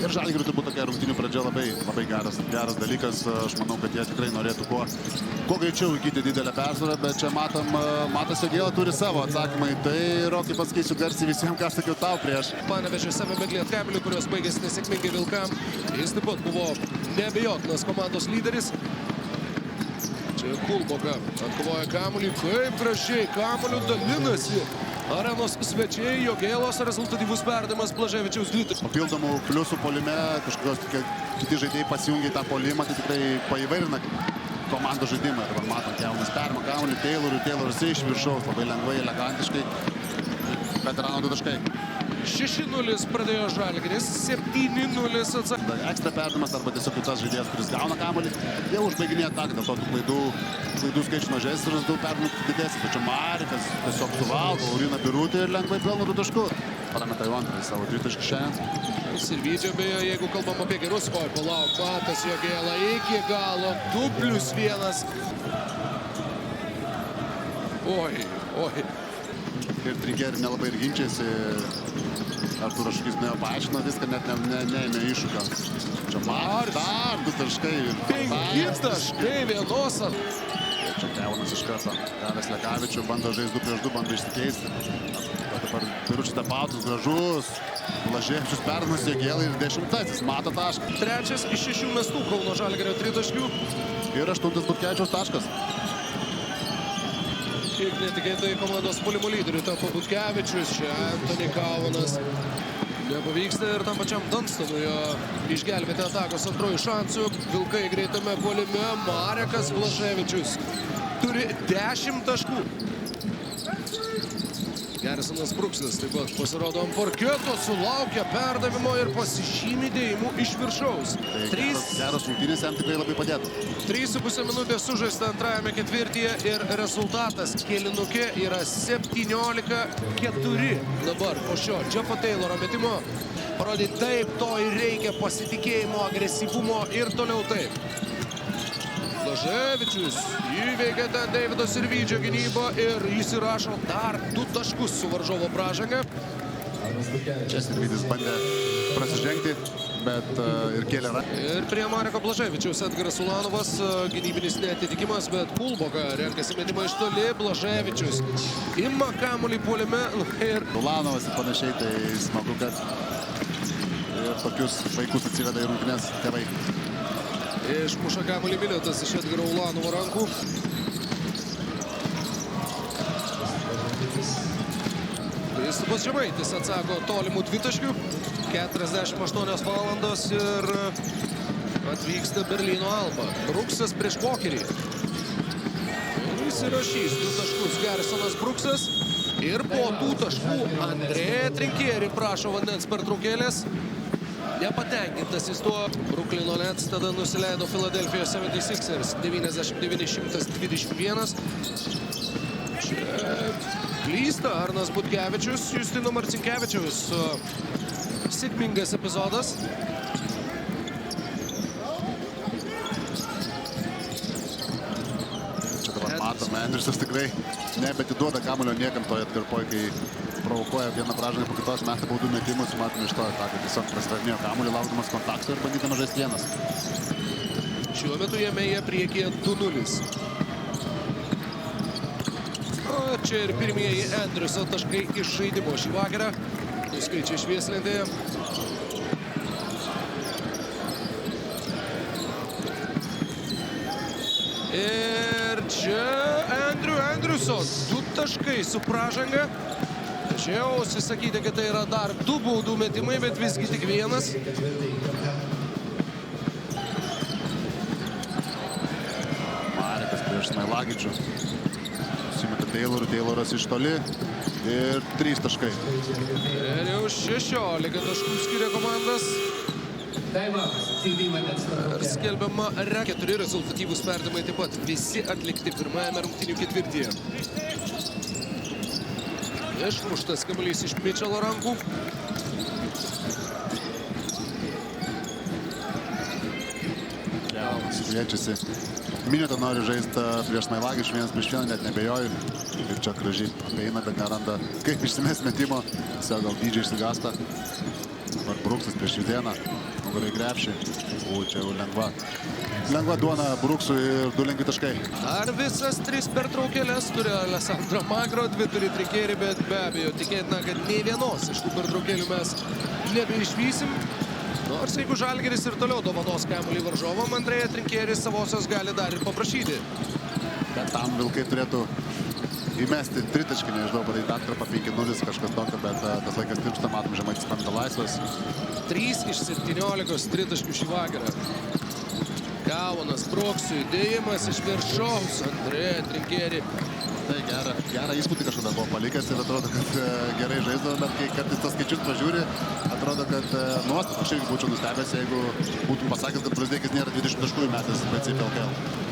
Ir Žalgiriui turbūt tokia rungtynių pradžia labai geras dalykas. Aš manau, kad jie tikrai norėtų kuo greičiau įgyti didelę persvarą, bet čia Matas Jogėla turi savo atsakymą į tai. Rokai, pasakysiu garsiai visiems, ką sakiau tau prieš. Panevėžio Semime Lietkabeliui, kurios baigėsi nesėkmingai Vilkam. Jis taip pat buvo neabejotinas komandos lyderis. Čia Kulboka atkovoja kamuolį, kaip gražiai kamuoliu dalinasi arenos svečiai. Jogėlos rezultatyvus perdavimas Blaževičiaus dvitaškių. Papildomų pliusų puolime, kažkokios kiti žaidėjai pasijungia į tą puolimą, tai tikrai paįvairina komandos žaidimą. Dabar matom, jaunas perima kamuolį Tayloras iš viršaus, labai lengvai, elegantiškai. Veterano 2 taškai. 6-0 pradėjo Žalgiris, 7-0 atsakė. Ekstra perdavimas arba tiesiog tas žaidėjas, kuris gauna kamuolį, jau užbaiginėja ataką, dėl to tų klaidų skaičius mažesnis ir daug perdavimų didesnis. Tačiau Marikas tiesiog suvalgo Lauriną Birutį ir lengvai pelno 2 taškus. Parameta jau antrąjį savo 3 taškų šiandien. Sirvydžio beje, jeigu kalbam apie gerus, palauk, Matas Jogėla iki galo, 2+1. Oi. Ir Trigeri nelabai ir ginčiasi. Artūras Šukys paaiškino viską, net neėmė iššūkio. Čia dar 2 taškai. 5 taškai vienos. Čia Kevonas iš karto. Gavęs Lekavičių, bando žaisti 2+2, bando išsikeisti. Dabar Biručius Tepautus, gražus. Blaževičius perdavimas Jogėlai ir 10-asis. Mato tašką. 3 iš 6 mestų Kauno Žalgirio 3 taškių. Ir 8 Butkevičiaus taškas. Kiek netikėtai komandos puolimo lyderių tampa Butkevičius. Čia Antony Kaunas. Nepavyksta ir tam pačiam Dunstonui išgelbėti atakos antrojų šansų. Vilkai greitame puolime. Marekas Blaževičius turi 10 taškų. Gerisonas Bruksas taip pat pasirodo ant parketo, sulaukia perdavimo ir pasižymi dėjimų iš viršaus. Geros rungtynės jam tikrai labai padėtų. 3,5 minutės sužaista antrajame ketvirtyje ir rezultatas kėlinuke yra 17-4. Dabar po šio Jeffo Tayloro metimo parodyti taip, to ir reikia pasitikėjimo, agresyvumo ir toliau taip. Blaževičius įveikia ten Deivido Sirvydžio gynybą ir įsirašo dar 2 taškus su varžovo pražanga. Čia Sirvydis bandė prasižengti, bet ir kėlė ratą. Ir prie Mareko Blaževičiaus Edgaras Ulanovas, gynybinis neatitikimas, bet Kulboka renkasi metimą iš toli. Blaževičius ima kamuolį puolime ir Ulanovas ir panašiai, tai smagu, kad tokius vaikus atsiveda į rungtynes tėvai. Išmuša kamuolį Miliotas iš Edgaro Ulanovo rankų. Kristupas Žemaitis atsako tolimų 2 taškių. 48 valandos ir atvyksta Berlyno Alba. Bruksas prieš Pokerį. Įsirašys 2 taškus Gerisonas Bruksas. Ir po 2 taškų Andrėja Trinkieri prašo vandens pertraukėlės. Nepatenkintas jis tuo. Bruklino Nets tada nusileido Philadelphijos 76ers 99-121. Čia klysta Arnas Butkevičius, Justino Marcinkevičiaus sėkmingas epizodas. Čia dabar matome, Andriusas tikrai nebetiduoda kamuolio niekam toje atkarpoje, kai provokuoja vieną pražangą po kitos, meta baudų metimus, matome iš to ataką. Tiesiog prasidarinėjo kamuolį, laukdamas kontakto ir bandydama žaisti vienas. Šiuo metu jame jie priekyje 2-0. O čia ir pirmieji Andriuso taškai iš žaidimo šį vakarą. Skaičiai švieslentėje. Ir čia Andriuson 2 taškai su pražanga. Tačiau sakyti, kad tai yra dar 2 baudų metimai, bet visgi tik 1. Marekas prieš Smailagičių. Susimeta Tayloras iš toli ir 3 taškai. Ir jau 16 taškų skiria komandas. Ir skelbiama 4 rezultatyvūs perdavimai, taip pat visi atlikti pirmajame rungtynių ketvirtyje. Išmuštas kamuolys iš Mičelo rankų. Kviečiasi. Minutę nori žaisti prieš Smailagičių 1+1, net nebejoju. Ir čia gražiai eina, bet neranda kaip išsimes metimo. Tiesiog gal dydžiai išsigąsta. Dabar Bruksas prieš Judėną. Nugarai krepšį. O, čia jau lengva. Lengva duona Bruksui ir 2 lengvi taškai. Ar visas 3 pertraukėlės turi Alessandro Magro, 2 turi Trinkeri, bet be abejo tikėtina, kad nei vienos iš tų pertraukėlių mes nebeišvysim. Nors jeigu Žalgiris ir toliau dovanos kamuolį varžovam, Andrėja Trinkeris savosios gali dar ir paprašyti. Bet tam Vilkai turėtų įmesti tritaškį, nežinau, padaryti atkarpą 5-0, kažkas tokio, bet tas laikas tirpsta, matom, Žemaitis pameta laisvas. 3 iš 17 tritaškių šį vakarą. Kaunas Bruksui, dėjimas iš viršaus, Andrėja Trinkeri. Tai gerą įspūdį kažkada buvo palikęs ir atrodo, kad gerai žaisdavo, bet kai kartais tas skaičius pažiūri, atrodo, kad nuostabus, aš irgi būčiau nustebęs, jeigu būtum pasakęs, kad Brasdeikis nėra 20 taškų metęs BCP LKL.